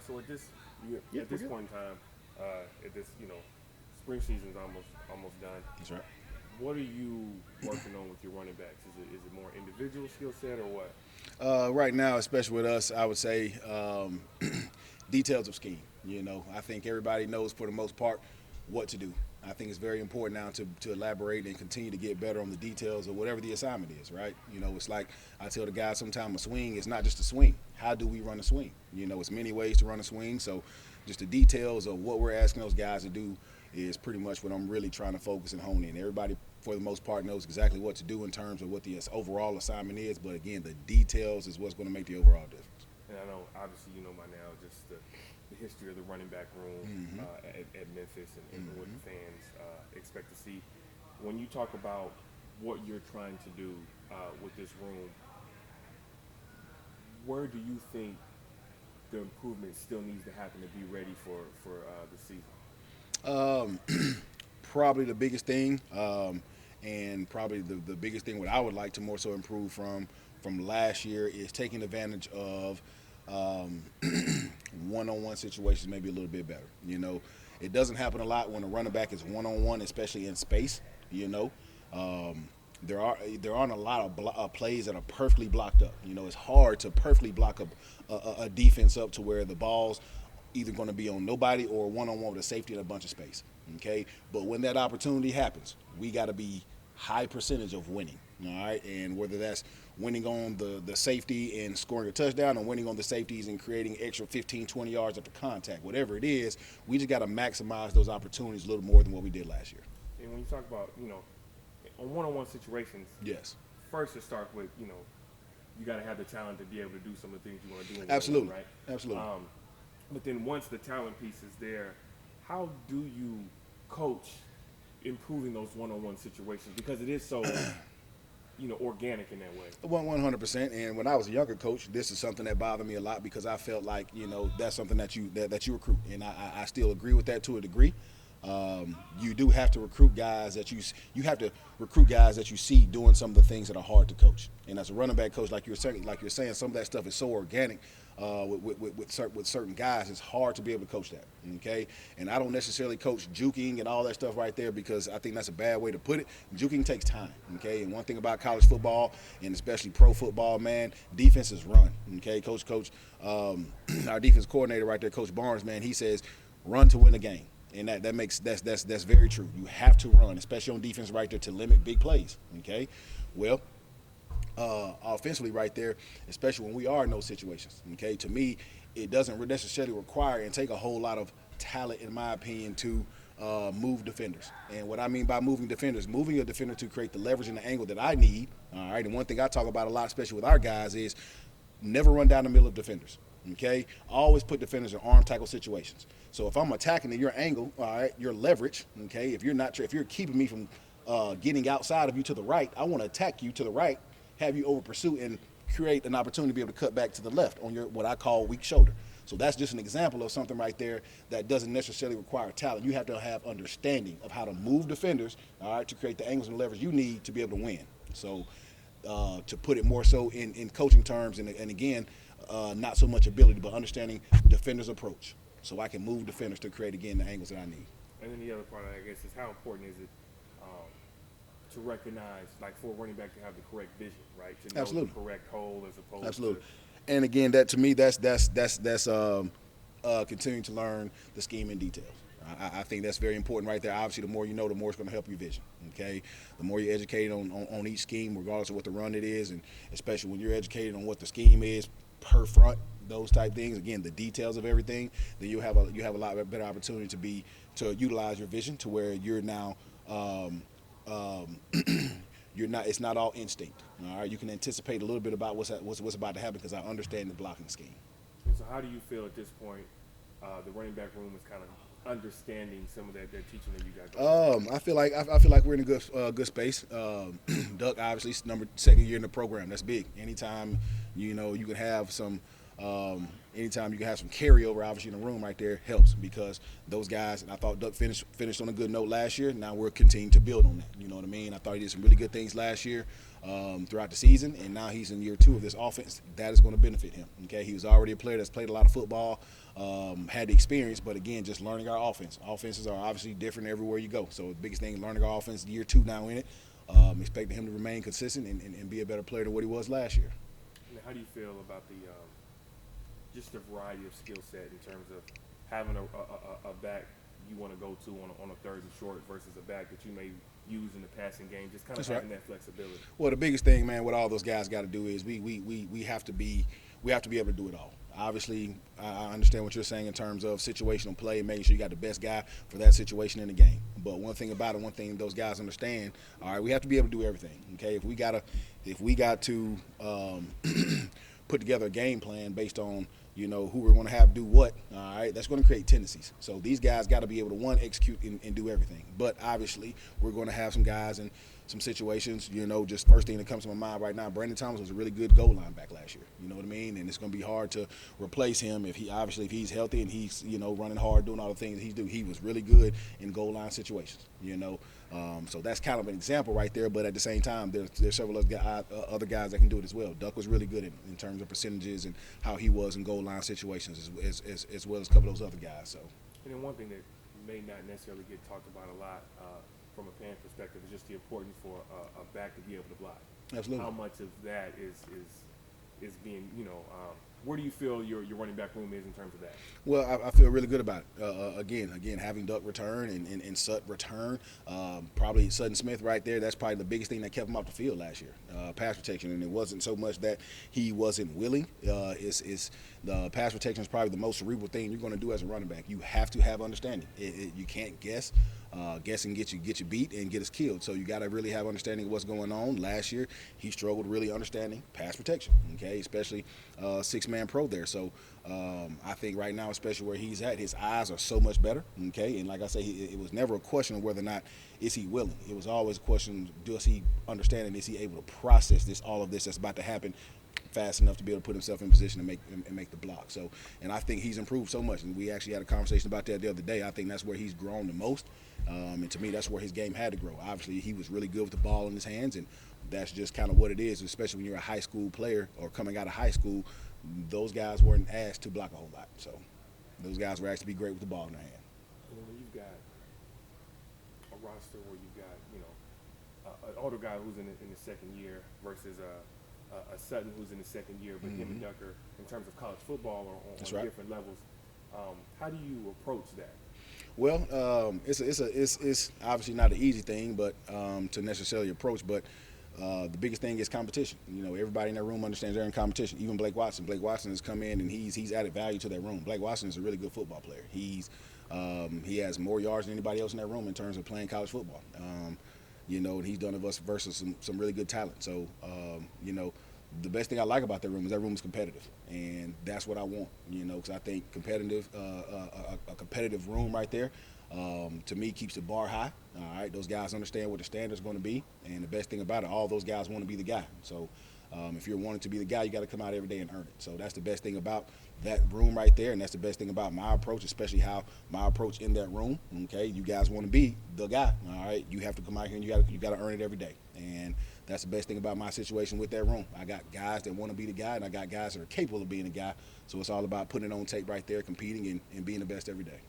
So at this Yeah, at we're this good. point in time, at this spring season's almost done. That's right. What are you working on with your running backs? Is it more individual skill set or what? Right now, especially with us, I would say details of scheme. I think everybody knows for the most part what to do. I think it's very important now to elaborate and continue to get better on the details of whatever the assignment is, right? It's like I tell the guys sometimes a swing is not just a swing. How do we run a swing? It's many ways to run a swing. So just the details of what we're asking those guys to do is pretty much what I'm really trying to focus and hone in. Everybody, for the most part, knows exactly what to do in terms of what the overall assignment is. But again, the details is what's going to make the overall difference. And I know, obviously, you know by now just the history of the running back room Mm-hmm. at Memphis and what Mm-hmm. the fans expect to see. When you talk about what you're trying to do with this room, where do you think the improvement still needs to happen to be ready for the season? Um, Probably the biggest thing, and probably the biggest thing what I would like to more so improve from last year is taking advantage of um, one-on-one situations maybe a little bit better. It doesn't happen a lot when a running back is one-on-one, especially in space. You know, um, there aren't a lot of plays that are perfectly blocked up. It's hard to perfectly block a defense up to where the ball's either going to be on nobody or one-on-one with a safety and a bunch of space. Okay, but when that opportunity happens, we got to be high percentage of winning. All right, and whether that's winning on the safety and scoring a touchdown or winning on the safeties and creating extra 15, 20 yards after contact, whatever it is, we just got to maximize those opportunities a little more than what we did last year. And when you talk about, on one-on-one situations, Yes, first it starts with, you got to have the talent to be able to do some of the things you want to do in one-on-one, absolutely, right? absolutely. But then once the talent piece is there, how do you coach improving those one-on-one situations? Because it is so, organic in that way. 100%. And when I was a younger coach, this is something that bothered me a lot because I felt like that's something that you recruit, and I still agree with that to a degree. You do have to recruit guys that you have to recruit guys that you see doing some of the things that are hard to coach. And as a running back coach, like you're saying, some of that stuff is so organic. With certain guys, it's hard to be able to coach that. Okay, and I don't necessarily coach juking and all that stuff right there because I think that's a bad way to put it. Juking takes time. Okay, and one thing about college football and especially pro football, man, defenses run. Okay, coach, our defense coordinator right there, Coach Barnes, man, he says run to win a game. And that's very true. You have to run, especially on defense right there, to limit big plays. Okay, well, offensively right there, especially when we are in those situations. Okay, to me, it doesn't necessarily require and take a whole lot of talent, in my opinion, to move defenders. And what I mean by moving a defender to create the leverage and the angle that I need. All right, and one thing I talk about a lot, especially with our guys, is never run down the middle of defenders. Okay, always put defenders in arm tackle situations. So if I'm attacking at your angle, all right, your leverage. Okay, if you're keeping me from getting outside of you to the right, I want to attack you to the right, have you over pursue and create an opportunity to be able to cut back to the left on your what I call weak shoulder. So that's just an example of something right there that doesn't necessarily require talent. You have to have understanding of how to move defenders, all right, to create the angles and levers you need to be able to win. So to put it more so in coaching terms, and again, not so much ability, but understanding defenders' approach. So I can move defenders to create, again, the angles that I need. And then the other part, I guess, is how important is it to recognize, like, for a running back to have the correct vision, right? To know the Absolutely. correct hole as opposed to Absolutely. And again, that to me, that's continuing to learn the scheme in details. I think that's very important right there. Obviously, the more you know, the more it's going to help your vision. Okay, the more you're educated on each scheme, regardless of what the run it is, and especially when you're educated on what the scheme is per front, those type things. Again, the details of everything. Then you have a lot better opportunity to utilize your vision to where you're now. Um, you're not. It's not all instinct. All right, you can anticipate a little bit about what's about to happen because I understand the blocking scheme. And so, how do you feel at this point? The running back room is kind of understanding some of that teaching that you got going on. I feel like we're in a good space. Duck obviously second year in the program. That's big. Anytime you can have some Anytime you can have some carryover, obviously in the room right there helps because those guys. And I thought Duck finished on a good note last year. Now we're continuing to build on that. You know what I mean? I thought he did some really good things last year throughout the season, and now he's in year 2 of this offense. That is going to benefit him. Okay, he was already a player that's played a lot of football, had the experience, but again, just learning our offense. Offenses are obviously different everywhere you go. So the biggest thing, learning our offense. Year 2 now in it. Expecting him to remain consistent and be a better player than what he was last year. And how do you feel about the just the variety of skill set in terms of having a back you want to go to on a third and short versus a back that you may use in the passing game, just kind of having that flexibility? Well, the biggest thing, man, what all those guys got to do is we have to be able to do it all. Obviously, I understand what you're saying in terms of situational play, making sure you got the best guy for that situation in the game. But one thing those guys understand, all right, we have to be able to do everything. Okay, if we got to put together a game plan based on who we're going to have do what, all right, that's going to create tendencies. So these guys got to be able to, one, execute and do everything. But obviously, we're going to have some guys in some situations, just first thing that comes to my mind right now, Brandon Thomas was a really good goal line back last year. You know what I mean? And it's going to be hard to replace him if he's healthy and he's, running hard, doing all the things he's doing. He was really good in goal line situations, So that's kind of an example right there. But at the same time, there's several other guys that can do it as well. Duck was really good in terms of percentages and how he was in goal line situations as well as a couple of those other guys. So. And then one thing that may not necessarily get talked about a lot from a fan perspective is just the importance for a back to be able to block. Absolutely. How much of that is being, where do you feel your running back room is in terms of that? Well, I feel really good about it. Again, having Duck return and Sut return, probably Sutton Smith right there, that's probably the biggest thing that kept him off the field last year, pass protection. And it wasn't so much that he wasn't willing. It's the pass protection is probably the most cerebral thing you're going to do as a running back. You have to have understanding. You can't guess. Guess and get you beat and get us killed. So you got to really have understanding of what's going on. Last year, he struggled really understanding pass protection, okay, especially six-man pro there. So I think right now, especially where he's at, his eyes are so much better, okay. And like I say, it was never a question of whether or not is he willing. It was always a question, does he understand and is he able to process all of this that's about to happen fast enough to be able to put himself in position to make the block. So, and I think he's improved so much. And we actually had a conversation about that the other day. I think that's where he's grown the most. And to me, that's where his game had to grow. Obviously, he was really good with the ball in his hands, and that's just kind of what it is, especially when you're a high school player or coming out of high school. Those guys weren't asked to block a whole lot. So those guys were asked to be great with the ball in their hand. And when you've got a roster where you've got, an older guy who's in the second year versus a Sutton who's in the second year, but him and Ducker, in terms of college football or on different levels, how do you approach that? Well, it's obviously not an easy thing, but to necessarily approach. But the biggest thing is competition. Everybody in that room understands they're in competition. Even Blake Watson. Blake Watson has come in and he's added value to that room. Blake Watson is a really good football player. He has more yards than anybody else in that room in terms of playing college football. And he's done it versus some really good talent. So, the best thing I like about that room is competitive, and that's what I want. Because I think a competitive room right there, to me, keeps the bar high. All right, those guys understand what the standard's going to be, and the best thing about it, all those guys want to be the guy. So, if you're wanting to be the guy, you got to come out every day and earn it. So that's the best thing about that room right there, and that's the best thing about my approach, especially how my approach in that room. Okay, you guys want to be the guy. All right, you have to come out here and you got to earn it every day, and that's the best thing about my situation with that room. I got guys that want to be the guy, and I got guys that are capable of being the guy. So it's all about putting it on tape right there, competing and being the best every day.